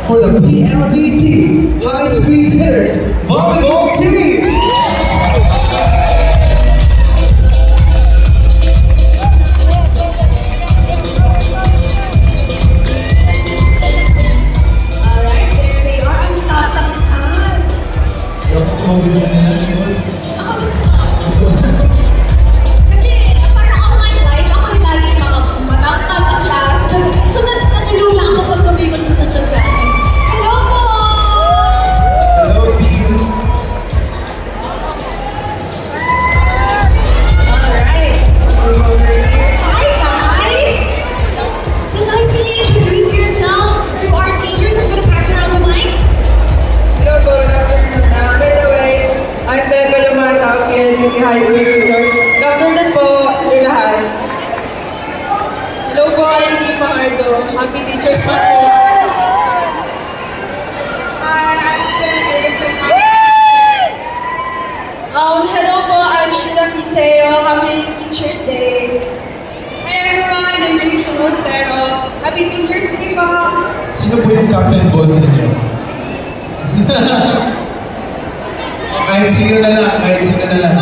for the PLDT High Speed Hitters Volleyball Team. Alright, there they are. Ang tatangkad. Ako gusto nila. Ako gusto ko. Kasi parang all my life, ako yung lagi yung mga matangkad sa class. So natulula ako pag kami magtatangkad sa akin. Hello po! Hello, team. Alright. Over here. Hi guys! So guys, can you introduce yourselves to our teachers? I'm gonna pass around the mic. Hello po, good afternoon. By the way, I'm Deba Lumata, PLDT High School Tutors. Good afternoon po sa inyo lahat. Hello po, I'm Kim Fajardo. Happy Teachers Month po. Hi, I'm Stella Davidson. Hello po, I'm Sheila Piseo. Happy Teachers Day. Hi everyone, I'm Rachel Ostero. Happy Teachers Day po. Sino po yung captain ball sa inyo? Kahit sino na lang, kahit sino na lang.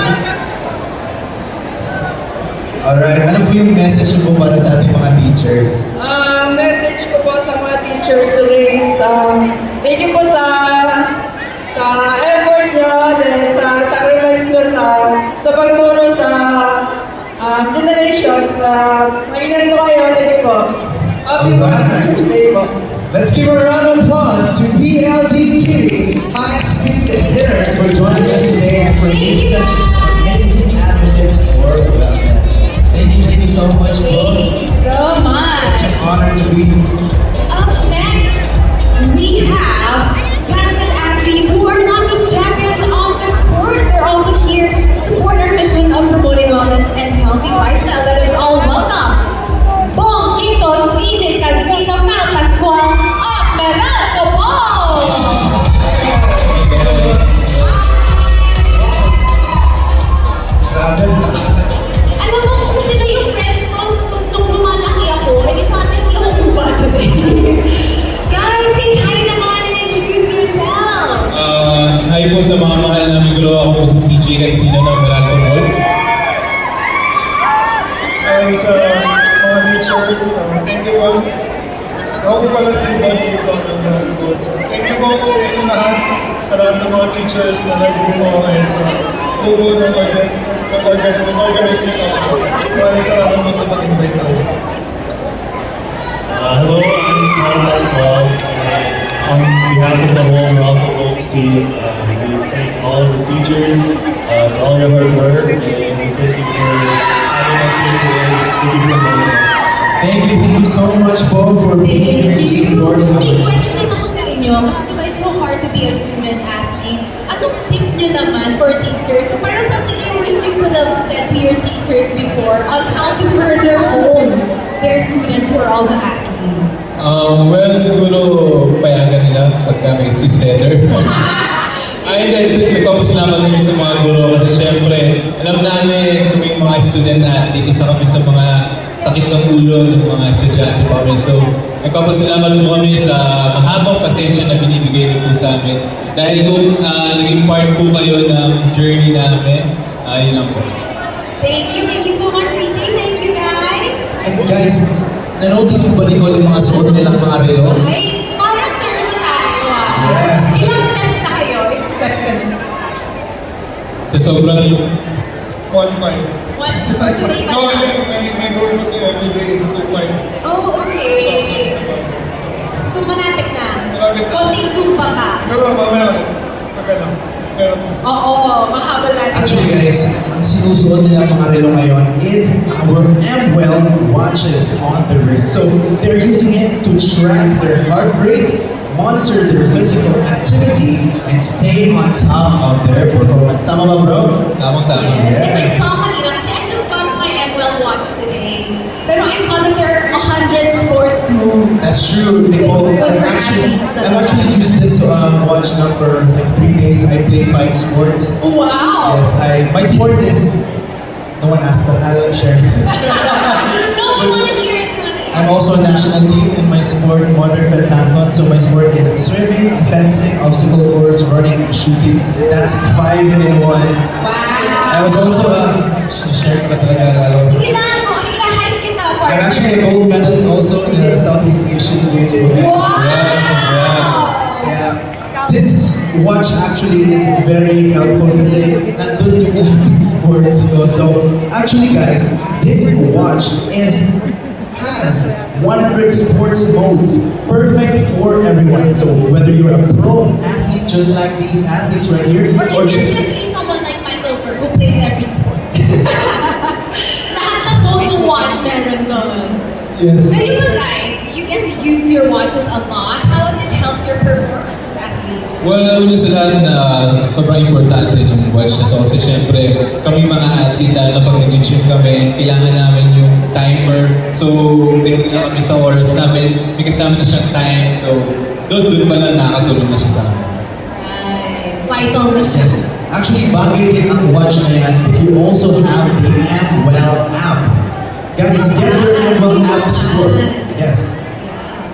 Alright, ano po yung message niyo po para sa ating mga teachers? Message ko po sa mga teachers today is thank you po sa effort nyo, then sa sacrifice nyo sa pagturo sa generation, sa mainan ko kayo, thank you po. Happy Teachers Day po. Let's give a round of applause to PLDT High Speed Hitters for joining us today and for being such amazing advocates for wellness. Thank you so much, bro. Thank you so much. Such an honor to be. Up next, we have talented athletes who are not just champions on the court, they're also here to support our mission of promoting wellness and healthy lifestyle. Let us all welcome Bong Quinto, CJ Cancino, Cal Pascual, of Meralco Ball! Grabe. Alam mo kung sino yung friends ko nung lumalaki ako, eh di sana hindi ako kuba today. Guys, say hi naman and introduce yourself! Hi po sa mga mahal namin guro. Ako po si CJ Cancino ng Meralco Balls. Ay, sa mga teachers, thank you po. Ako po pala si Bob dito ng Dragon Boats. Thank you po sa inyong lahat, sa lahat ng mga teachers na naging po ngayon sa bubo ng organize nito. Maraming salamat po sa pag-invite sa akin. Hello, I'm Carl Pascual. On behalf of the whole Meralco Boats team, we thank all of the teachers for all your hard work, and we thank you for having us here today. Thank you for inviting us. Thank you so much, Bo, for being here to support May our question ako teachers. sa inyo, kasi diba it's so hard to be a student athlete. Anong tip nyo naman for teachers? So parang something you wish you could have said to your teachers before on how to further hone their students who are also athletes. Well, siguro payagan nila pagka may Swiss letter. Ay, dahil nagpapasalamat kami sa mga guro kasi syempre, alam namin kaming mga student athlete, isa kami sa mga sakit ng ulo ng mga estudyante pa kami. So, nagpapasalamat po kami sa mahabang pasensya na binibigay niyo po sa amin. Dahil kung naging part po kayo ng journey namin, yun lang po. Thank you so much CJ. Thank you guys. And guys, na-notice mo ba rin ko yung mga suot nilang mga relo? Ay, parang turn mo tayo ah. Yes. Ilang steps na kayo? Ilang steps ka na? Sa sobrang 1-5. One, or today pa No, lang? may goal kasi everyday 2-5. Oh, okay. So malapit na. Malapit na. Konting zumba pa. Siguro mamaya ulit. Pagka meron po. Oo, mahabol natin. Actually guys, ang sinusuot nila mga relo ngayon is our Mwell watches on the wrist. So they're using it to track their heart rate, monitor their physical activity, and stay on top of their performance. Tama ba bro? tamang-tama. Yes, and I saw kanina kasi I just got my MWell watch today. Pero I saw that there are 100 sports moves. That's true. They So both, it's good for I've athletes. actually used this watch now for like 3 days. I play 5 sports. Wow! Yes, my sport is, no one asked but I'll share. No, I want to hear it. I'm also a national team in my sport, modern pentathlon. So my sport is swimming, fencing, obstacle course, running, and shooting. That's 5 in 1. I Wow! was also share ko na talaga lalo. Sige lang, i-hype kita, I'm partner. actually a gold medalist also in the Southeast Asian Games. Wow! Yeah. This watch actually is very helpful kasi nandun yung lahat ng sports ko. So actually guys, this watch has 100 sports modes, perfect for everyone. So whether you're a pro athlete just like these athletes right here, Or or if you're just simply someone like Michael Ver who plays every sport. Lahat ng mode ng watch meron doon. yes. So you guys, you get to use your watches a lot. How has it helped your performance as athletes? Well, una sa lahat na sobrang importante ng watch na to kasi syempre kami mga athlete lalo na pag nag-gym kami, kailangan namin yung timer. So, titignan kami sa oras namin, may kasama na siyang time. So, doon pa lang nakakatulong na siya sa amin. Right. Vital na siya. Yes. Actually, bagay din ang watch na yan if you also have the Amwell app. Guys, get your Amwell app score. Yes.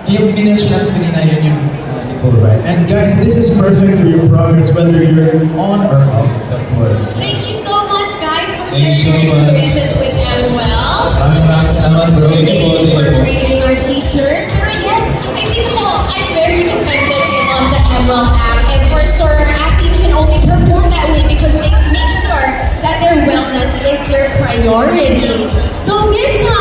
Yung minention natin kanina yun yung Nicole, right? And guys, this is perfect for your progress whether you're on or off the court. Thank you so much, guys, for Thank sharing you your so much. experiences with Amwell. Maraming salamat, bro. Thank you Thank po, you for thank you po. grading our teachers. Pero yes, I think I'm very dependent on the Amwell app. And for sure, athletes can only perform that way because they make sure that their wellness is their priority. So this time,